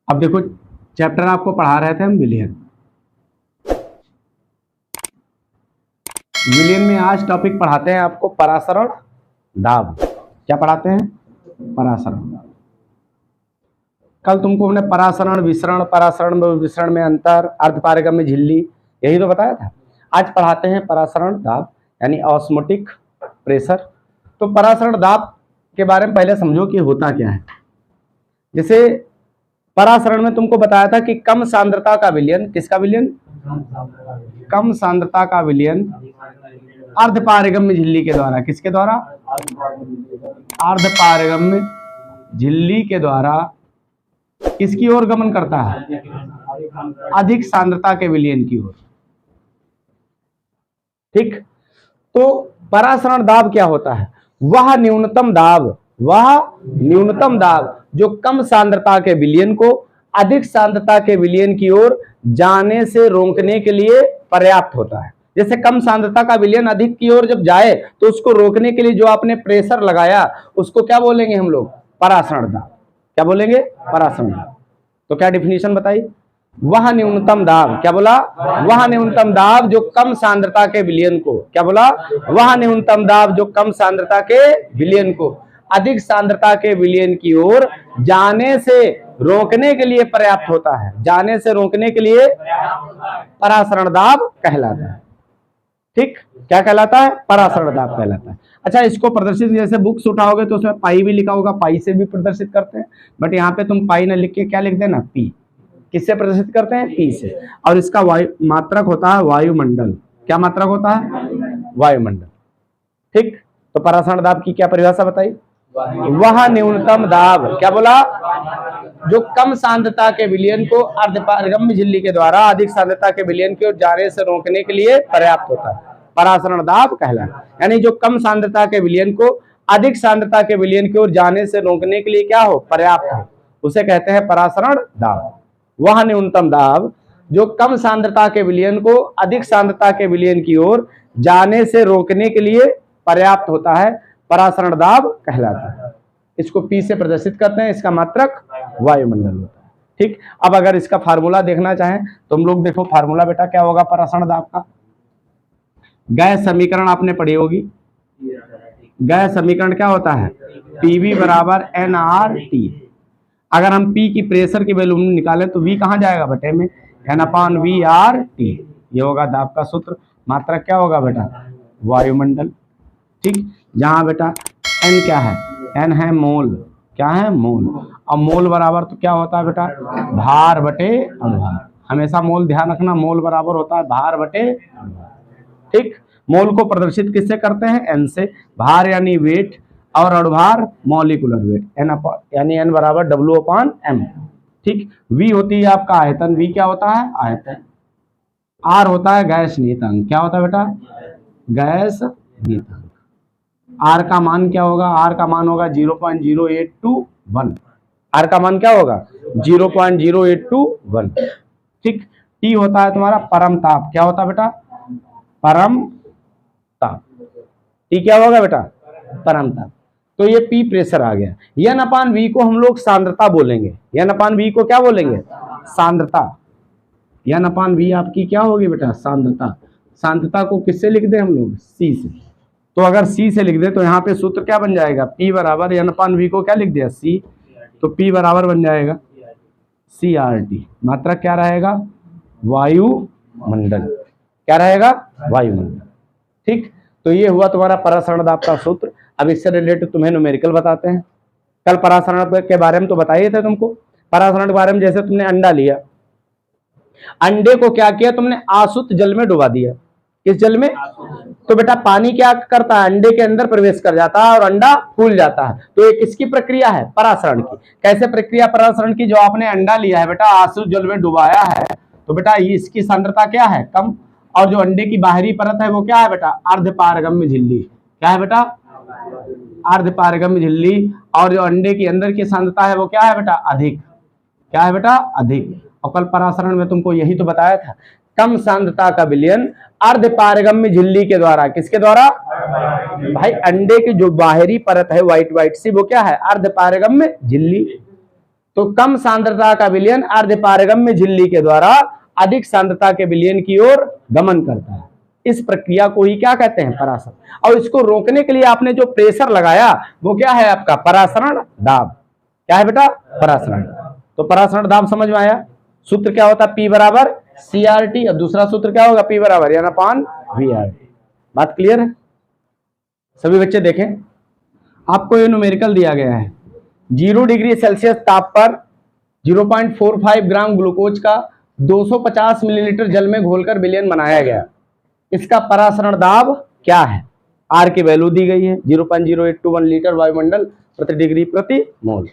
अब देखो, चैप्टर आपको पढ़ा रहे थे हम विलियन। विलियन में आज टॉपिक पढ़ाते हैं आपको परासरण दाब। क्या पढ़ाते हैं? परासरण दाब। कल तुमको हमने परासरण विसरण, परासरण विसरण में अंतर, अर्धपारगम्य झिल्ली, यही तो बताया था। आज पढ़ाते हैं परासरण दाब यानी ऑस्मोटिक प्रेशर। तो परासरण दाब के बारे में पहले समझो कि होता क्या है। जैसे परासरण में तुमको बताया था कि कम सांद्रता का विलयन, किसका विलयन? कम सांद्रता का विलयन अर्धपारगम्य झिल्ली के द्वारा। किसके द्वारा? अर्धपारगम्य झिल्ली के द्वारा किसकी ओर गमन करता है? अधिक सांद्रता के विलयन की ओर। ठीक। तो परासरण दाब क्या होता है? वह न्यूनतम दाब, वह न्यूनतम दाब जो कम सांद्रता के विलयन को अधिक सांद्रता के विलयन की ओर जाने से रोकने के लिए पर्याप्त होता है। जैसे कम सांद्रता का विलयन अधिक की ओर जब जाए तो उसको रोकने के लिए जो आपने प्रेशर लगाया उसको क्या बोलेंगे हम लोग? परासरण दाब। क्या बोलेंगे? परासरण दाब। तो क्या डिफिनीशन बताइए? वह न्यूनतम दाब, क्या बोला? वह न्यूनतम दाब जो कम सांद्रता के विलयन को, क्या बोला? वह न्यूनतम दाब जो कम सांद्रता के विलयन को अधिक सांद्रता के विलयन की ओर जाने से रोकने के लिए पर्याप्त होता है। जाने से रोकने के लिए परासरण दाब कहलाता है। ठीक। क्या कहलाता है? परासरण दाब कहलाता है। अच्छा, इसको प्रदर्शित जैसे बुक्स उठाओगे तो उसमें पाई भी लिखा होगा, पाई से भी प्रदर्शित करते हैं, बट यहाँ पे तुम पाई ना लिख के क्या लिख देना? पी। किससे प्रदर्शित करते हैं? पी से। और इसका वायु मात्रक होता है वायुमंडल। क्या मात्रक होता है? वायुमंडल। ठीक। तो परासरण दाब की क्या परिभाषा बताई? वह न्यूनतम दाब, क्या बोला? जो कम सांद्रता के विलयन को अर्धपारगम्य झिल्ली के द्वारा अधिक सांद्रता के विलयन की ओर जाने से रोकने के लिए पर्याप्त होता है, परासरण दाब कहलाता है। यानी जो कम सांद्रता के विलयन को अधिक सांद्रता के विलयन की ओर जाने से रोकने के लिए क्या हो? पर्याप्त हो, उसे कहते हैं परासरण दाब। वह न्यूनतम दाब जो कम सांद्रता के विलयन को अधिक सांद्रता के विलयन की ओर जाने से रोकने के लिए पर्याप्त होता है, परासरण दाब कहलाता है। इसको पी से प्रदर्शित करते हैं, इसका मात्रक वायुमंडल होता है। ठीक। अब अगर इसका फार्मूला देखना चाहें तो हम लोग देखो, फार्मूला बेटा क्या होगा परासरण दाब का? गैस समीकरण आपने पढ़ी होगी। गैस समीकरण क्या होता है? पीवी बराबर NRT। अगर हम पी की प्रेशर की वैल्यू निकालें तो वी कहां जाएगा बटे में? N/VRT। ये होगा दाब का सूत्र। मात्रक क्या होगा बेटा? वायुमंडल। ठीक। जहां बेटा N क्या है? N है मोल। क्या है? मोल। अब मोल बराबर तो क्या होता है बेटा? भार बटे अनुभार। हमेशा मोल ध्यान रखना, मोल बराबर होता है भार बटे अनुभार। ठीक। मोल को प्रदर्शित किससे करते हैं? N से। भार यानी वेट और अनुभार मॉलिक्यूलर वेट, यानी N बराबर W/M। ठीक। V होती है आपका आयतन। V क्या होता है? आयतन। R होता है गैस नियतांक। क्या होता है बेटा? गैस नियतांक। R का मान क्या होगा? R का मान होगा 0.0821। R का मान क्या होगा? 0.0821। ठीक। T होता है तुम्हारा परम ताप। क्या होता है बेटा? परम ताप। T क्या होगा बेटा? परम ताप। तो ये P प्रेशर आ गया। N/V को हम लोग सांद्रता बोलेंगे। N/V को क्या बोलेंगे? सांद्रता। N/V आपकी क्या होगी बेटा? सांद्रता। सांद्रता को किससे लिख दें हम लोग? C से। तो अगर C से लिख दे तो यहाँ पे सूत्र क्या बन जाएगा? P बराबर N/V को क्या लिख दिया? C। तो P बराबर बन जाएगा CRT। मात्रक क्या रहेगा? वायुमंडल। क्या रहेगा? वायुमंडल। ठीक। तो ये हुआ तुम्हारा परासरण दाब का सूत्र। अब इससे रिलेटेड तुम्हें न्यूमेरिकल बताते हैं। कल परासरण के बारे में तो बताइए थे तुमको। परासरण के बारे में जैसे तुमने अंडा लिया, अंडे को क्या किया तुमने? आसुत जल में डुबा दिया। किस जल में? तो बेटा पानी क्या करता है? अंडे के अंदर प्रवेश कर जाता है और अंडा फूल जाता है। तो ये किसकी प्रक्रिया है? परासरण की। कैसे प्रक्रिया परासरण की? जो आपने अंडा लिया है बेटा, आसुत जल में डुबाया है, तो बेटा इसकी सांद्रता क्या है? कम। और जो अंडे की बाहरी परत है वो क्या है बेटा? अर्धपारगम्य झिल्ली। क्या है बेटा? अर्धपारगम्य झिल्ली। और जो अंडे की अंदर की सांद्रता है वो क्या है बेटा? अधिक। क्या है बेटा? अधिक। और कल परासरण में तुमको यही तो बताया था, कम सांद्रता का विलयन अर्धपारगम्य झिल्ली के द्वारा। किसके द्वारा? भाई अंडे की जो बाहरी परत है व्हाइट व्हाइट सी, वो क्या है? अर्धपारगम्य झिल्ली। तो कम सांद्रता का विलयन अर्धपारगम्य झिल्ली के द्वारा अधिक सांद्रता के विलयन की ओर गमन करता है। इस प्रक्रिया को ही क्या कहते हैं? परासरण। और इसको रोकने के लिए आपने जो प्रेशर लगाया वो क्या है आपका? परासरण दाब। क्या है बेटा? परासरण। तो परासरण दाब समझ में आया। सूत्र क्या होता है? P बराबर CRT। और दूसरा सूत्र क्या होगा? P बराबर N अपॉन VRT। बात क्लियर है? सभी बच्चे देखें, आपको ये न्यूमेरिकल दिया गया है। 0 डिग्री सेल्सियस ताप पर 0.45 ग्राम ग्लूकोज का 250 मिलीलीटर जल में घोलकर विलयन बनाया गया। इसका परासरण दाब क्या है? आर की वैल्यू दी गई है 0.0821 लीटर वायुमंडल प्रति डिग्री प्रति मोल।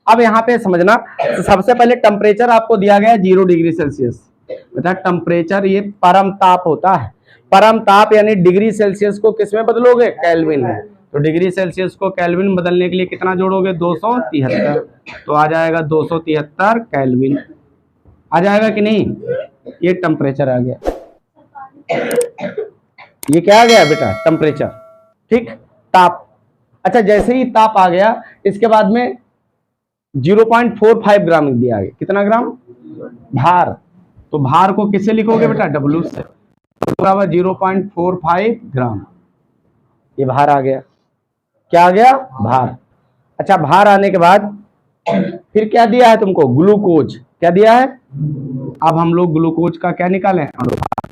अब यहाँ पे समझना, तो सबसे पहले टेम्परेचर आपको दिया गया है 0 डिग्री सेल्सियस। बेटा टेम्परेचर ये परम ताप होता है। परम ताप यानी डिग्री सेल्सियस को किस में बदलोगे? केल्विन में। तो डिग्री सेल्सियस को केल्विन में बदलने के लिए कितना जोड़ोगे? 273। तो आ जाएगा 273 केल्विन। आ जाएगा कि नहीं? ये टेम्परेचर आ गया। ये क्या आ गया बेटा? टेम्परेचर। ठीक, ताप। अच्छा, जैसे ही ताप आ गया इसके बाद में 0.45 ग्राम दिया गया। कितना ग्राम? भार। तो भार को किससे लिखोगे बेटा? W से। बराबर 0.45 ग्राम। ये भार आ गया। क्या आ गया? भार। अच्छा, भार आने के बाद फिर क्या दिया है तुमको? ग्लूकोज। क्या दिया है? अब हम लोग ग्लूकोज का क्या निकालें? अणुभार।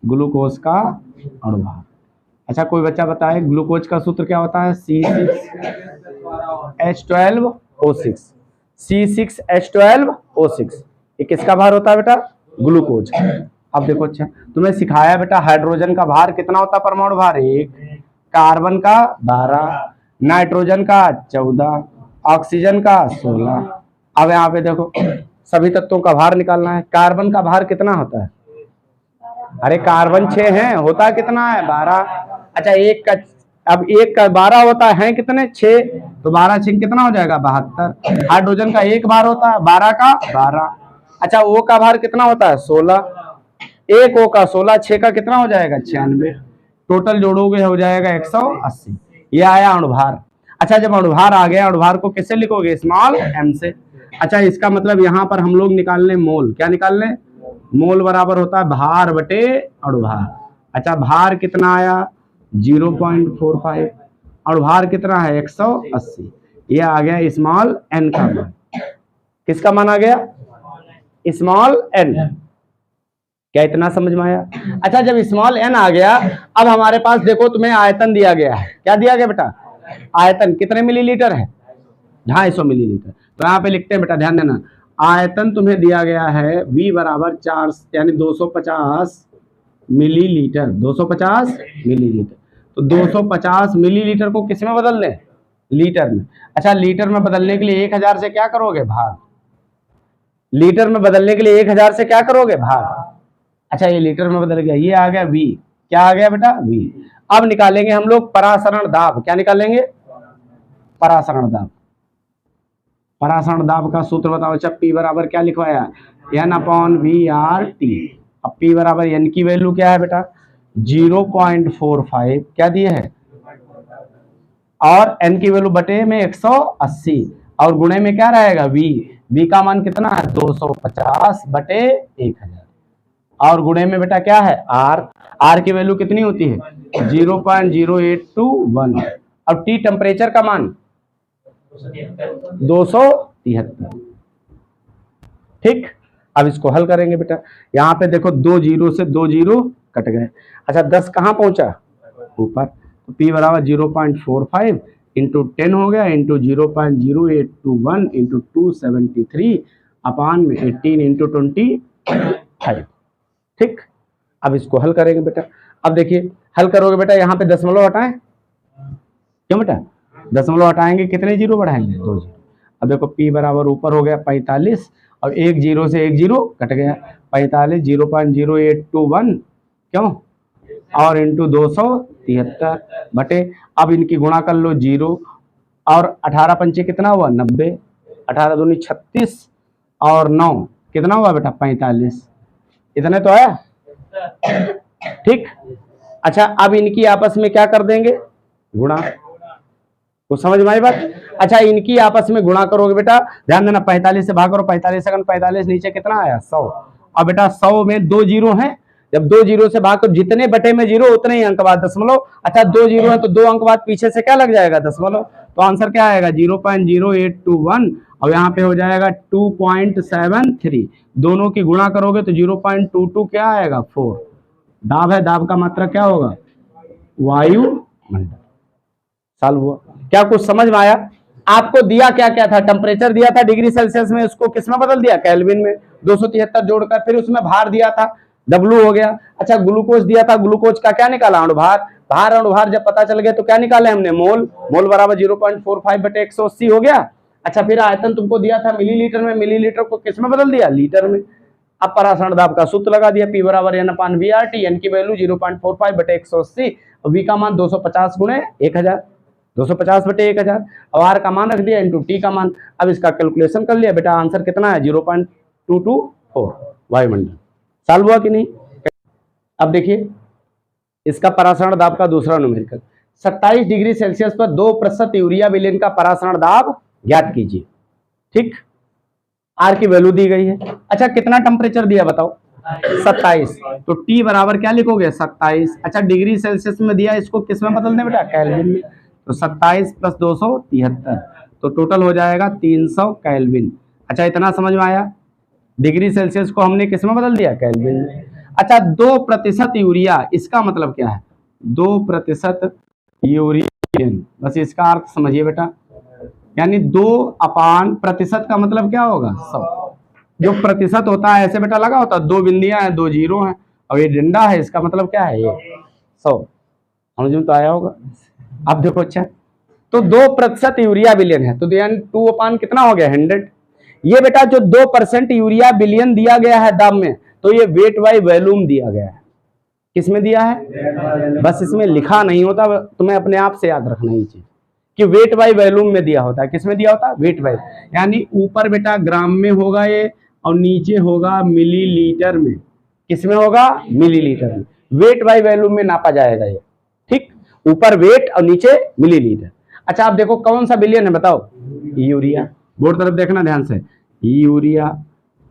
ग्लूकोज का अणुभार। अच्छा, कोई बच्चा बताए ग्लूकोज का सूत्र क्या होता है? C6H12O6। C6H12O6। ये किसका भार होता है बेटा? ग्लूकोज। अब देखो, अच्छा तुम्हें सिखाया बेटा हाइड्रोजन का भार कितना होता है? परमाणु भार 1, कार्बन का 12, नाइट्रोजन का 14, ऑक्सीजन का 16। अब यहाँ पे देखो सभी तत्वों का भार निकालना है। कार्बन का भार कितना होता है? अरे कार्बन 6 है, होता कितना है? 12। अच्छा, एक का, अब एक का 12 होता है कितने? 6। तो 12 6 कितना हो जाएगा? 72। हाइड्रोजन का एक भार होता है 12 का 12। अच्छा, O का भार कितना होता है? 16। एक O का 16, 6 का कितना हो जाएगा? 96। टोटल जोड़ोगे हो जाएगा 180। ये आया अणुभार। अच्छा, जब अणुभार आ गया, अणुभार को किससे लिखोगे? स्मॉल m से। अच्छा, इसका मतलब यहाँ पर हम लोग निकाल लें मोल। क्या निकाल लें? मोल बराबर होता है भार बटे अणुभार। अच्छा, भार कितना आया? 0.45। अणुभार कितना है? 180। ये आ गया स्मॉल n का मान। किसका मान आ गया? Small n। क्या इतना समझ में आया? अच्छा, जब स्मॉल n आ गया, अब हमारे पास देखो तुम्हें आयतन दिया गया है। क्या दिया गया बेटा? आयतन कितने मिलीलीटर है? 250 मिलीलीटर। तो यहाँ पे लिखते हैं बेटा, ध्यान देना, आयतन तुम्हें दिया गया है V बराबर 4 यानी 250 मिलीलीटर। 250 मिलीलीटर। तो 250 मिलीलीटर को किस में बदल दें? लीटर में। अच्छा, लीटर में बदलने के लिए 1000 से क्या करोगे? भाग। लीटर में बदलने के लिए 1000 से क्या करोगे? भाग। अच्छा, ये लीटर में बदल गया। ये आ गया V। क्या आ गया बेटा? V। अब निकालेंगे हम लोग परासरण दाब। क्या निकालेंगे? परासरण दाब। परासरण दाब का सूत्र बताओ। अच्छा, P बराबर क्या लिखवाया? N upon VRT। अब P बराबर N की वैल्यू क्या है बेटा? 0.45। क्या दिए है? और N की वैल्यू बटे में 180 और गुणे में क्या रहेगा? V। V का मान कितना है? 250 बटे 1000 और गुणे में बेटा क्या है? R। R की वैल्यू कितनी होती है? 0.0821। अब T टेम्परेचर का मान 273। ठीक, अब इसको हल करेंगे बेटा। यहाँ पे देखो 2 जीरो से 2 जीरो कट गए। अच्छा, 10 कहाँ पहुंचा? ऊपर। तो P बराबर 0.45 इंटू 10 हो गया इंटू 0.0821 इंटू 273 अपान में 18 इंटू 25। ठीक, अब इसको हल करेंगे बेटा। अब देखिए हल करोगे बेटा, यहाँ पे दशमलव हटाएं। क्यों बेटा? दशमलव हटाएंगे कितने जीरो बढ़ाएंगे? 2 जीरो। अब देखो P बराबर ऊपर हो गया 45 और 1 जीरो से 1 जीरो कट गया। 45 0.0821 क्यों और इंटू 273 बटे, अब इनकी गुणा कर लो 0 और 18 पंचे कितना हुआ? 90। 18 दूनी 36 और 9 कितना हुआ बेटा? 45। इतने तो आया। ठीक, अच्छा अब इनकी आपस में क्या कर देंगे? गुणा। कुछ समझ में आई बात? अच्छा, इनकी आपस में गुणा करोगे बेटा, ध्यान देना, 45 से भाग करो, 45 सेकंड 45, नीचे कितना आया 100। अब बेटा 100 में 2 जीरो हैं, जब 2 जीरो से भाग करो, जितने बटे में जीरो उतने ही अंक बाद दशमलव। अच्छा 2 जीरो है तो 2 अंक बाद पीछे से क्या लग जाएगा दशमलव, तो आंसर क्या आएगा 0.0821 और यहाँ पे हो जाएगा 2.73। दोनों की गुणा करोगे तो 0.22 क्या आएगा 4। दाब है, दाब का मात्रा क्या होगा वायुमंडल। सॉल्व हुआ क्या? कुछ समझ में आया? आपको दिया क्या क्या था, टेम्परेचर दिया था डिग्री सेल्सियस में, उसको किस में बदल दिया केल्विन में, 273 जोड़कर, फिर उसमें भार दिया था W हो गया। अच्छा ग्लूकोज दिया था, ग्लूकोज का क्या निकाला अणुभार, भार अणुभार जब पता चल गया तो क्या निकाले हमने मोल, मोल बराबर 0.45 बटे 180 हो गया। अच्छा फिर आयतन तुमको दिया था मिलीलीटर में, मिलीलीटर को किस में बदल दिया लीटर में। अब परासरण दाब का सूत्र लगा दिया, P बराबर N/VRT, N की वैल्यू 0.45 बटे 180, V का मान 250 गुणे 1000, 250 बटे 1000, और R का मान रख दिया इंटू T का मान। अब इसका कैलकुलेशन कर लिया बेटा, आंसर कितना है 0.224 वायुमंडल। सॉल्व हुआ कि नहीं? अब देखिए इसका परासरण दाब का दूसरा न्यूमेरिकल, 27 डिग्री सेल्सियस पर 2% यूरिया विलेन का परासरण दाब ज्ञात कीजिए। ठीक, आर की वैल्यू दी गई है। अच्छा कितना टेम्परेचर दिया बताओ 27, तो टी बराबर क्या लिखोगे 27। अच्छा डिग्री सेल्सियस में दिया, इसको किस में बदल दें बेटा केल्विन में, तो 27 + 273, तो टोटल हो जाएगा 300 केल्विन। अच्छा इतना समझ में आया? डिग्री सेल्सियस को हमने किस में बदल दिया केल्विन में। अच्छा 2% यूरिया, इसका मतलब क्या है 2% यूरियन, बस इसका अर्थ समझिए बेटा, यानी 2/प्रतिशत का मतलब क्या होगा 100। जो प्रतिशत होता है ऐसे बेटा लगा होता है, 2 बिंदियां हैं 2 जीरो हैं और ये डंडा है, इसका मतलब क्या है ये 100। समझ में तो आया होगा? अब देखो अच्छा, तो 2% यूरिया बिलियन है, तो यानी 2 कितना हो गया 100। ये बेटा जो 2% यूरिया बिलियन दिया गया है दाब में, तो ये वेट बाई वॉल्यूम दिया गया है। किसमें दिया है? बस इसमें लिखा नहीं होता, तुम्हें अपने आप से याद रखना ही चाहिए कि वेट बाई वॉल्यूम में दिया होता है। किसमें दिया होता है? वेट बाई, यानी ऊपर बेटा ग्राम में होगा ये और नीचे होगा मिलीलीटर में। किसमें होगा? मिलीलीटर में। वेट बाई वॉल्यूम में नापा जाएगा ये। ठीक, ऊपर वेट और नीचे मिलीलीटर। अच्छा आप देखो कौन सा बिलियन है बताओ? यूरिया। बोर्ड तरफ देखना ध्यान से, यूरिया,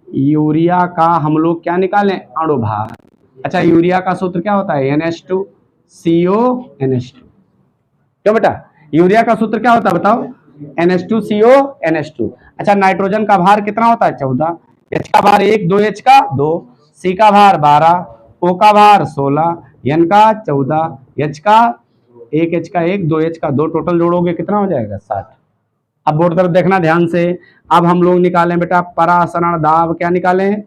यूरिया का हम लोग क्या निकालें अणुभार। अच्छा यूरिया का सूत्र क्या होता है NH2CO NH2। क्यों बेटा यूरिया का सूत्र क्या होता है बताओ? NH2CO NH2। अच्छा नाइट्रोजन का भार कितना होता है 14, H का भार 1, 2H का 2, C का भार 12, O का भार 16, N का 14, H का 1, H का 1, 2H का 2, टोटल जोड़ोगे कितना हो जाएगा 60। अब बोर्ड तरफ देखना ध्यान से, अब हम लोग निकालें बेटा परासरण दाब, क्या निकालें?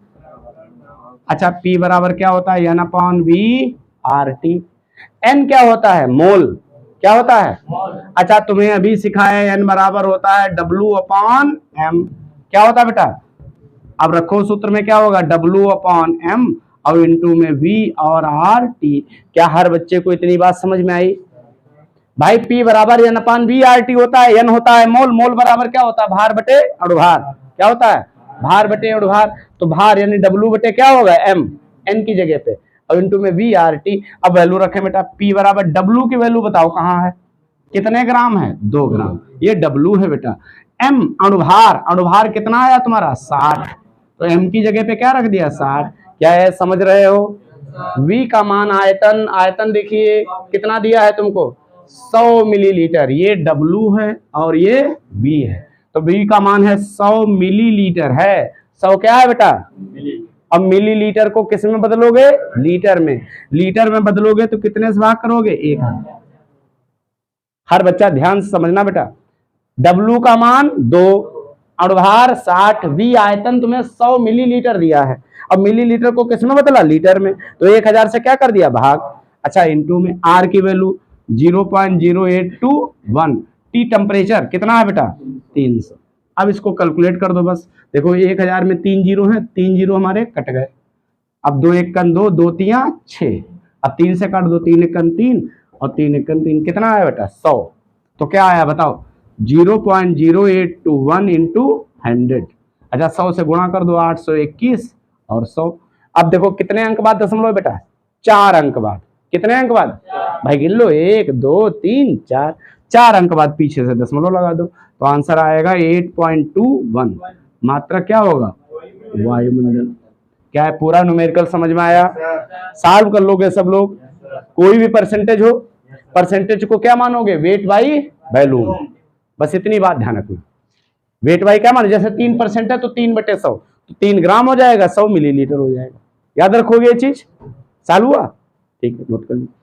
अच्छा P बराबर क्या होता है N/VRT। N क्या होता है? मोल। क्या होता है? अच्छा तुम्हें अभी सिखाया N बराबर होता है W/M। क्या होता है बेटा? अब रखो सूत्र में क्या होगा W/M और इंटू में V और RT। क्या हर बच्चे को इतनी बात समझ में आई? भाई P बराबर N/VRT होता है, N होता है मोल, मोल बराबर क्या होता है भार बटे अणुभार। क्या होता है? भार बटे अणुभार। तो भार यानी W बटे क्या होगा M, N की जगह पे, और इंटू में VRT। अब वैल्यू रखें बेटा, P बराबर W की वैल्यू बताओ कहाँ है, कितने ग्राम है 2 ग्राम, ये W है बेटा। M अणुभार, अणुभार कितना आया तुम्हारा 60, तो M की जगह पे क्या रख दिया 60। क्या है समझ रहे हो? V का मान आयतन, आयतन देखिए कितना दिया है तुमको 100 मिलीलीटर, ये W है और ये V है, तो V का मान है 100 मिलीलीटर है। 100 क्या है बेटा? अब मिलीलीटर को किस में बदलोगे? लीटर में। लीटर में बदलोगे तो कितने से भाग करोगे? 1। हर बच्चा ध्यान से समझना बेटा, W का मान 2, अणुभार 60, V आयतन तुम्हें 100 मिलीलीटर दिया है। अब मिलीलीटर को किस में बदला? लीटर में, तो 1000 से क्या कर दिया भाग। अच्छा इंटू में R की वैल्यू 0.0821, T टेम्परेचर कितना है बेटा 300। अब इसको कैलकुलेट कर दो बस, देखो 1000 में 3 जीरो है, 3 जीरो हमारे कट गए। अब 2 1 2, 2 3 6, अब 3 से काट दो, 3 1 3 और 3 1 3, कितना आया बेटा 100। तो क्या आया बताओ 0.0821 इंटू 100। अच्छा 100 से गुणा कर दो 821 और 100। अब देखो कितने अंक बाद दशमलव बेटा 4 अंक बाद। कितने अंक बाद भाई गिन लो 1 2 3 4, 4 अंक बाद पीछे से दशमलव लगा दो, तो आंसर आएगा 8.21। मात्रक क्या होगा? वायुमंडल। क्या है? पूरा न्यूमेरिकल समझ में आया? सॉल्व कर लोगे सब लोग। कोई भी परसेंटेज हो, परसेंटेज को क्या मानोगे? Weight by volume. बस इतनी बात ध्यान रखना। वेट बाई क्या मानो? जैसे 3% है तो 3/100, तो 3 ग्राम हो जाएगा, 100 मिलीलीटर हो जाएगा। याद रखोगे ये चीज? सॉल्व हुआ? ठीक है, नोट कर लीजिए।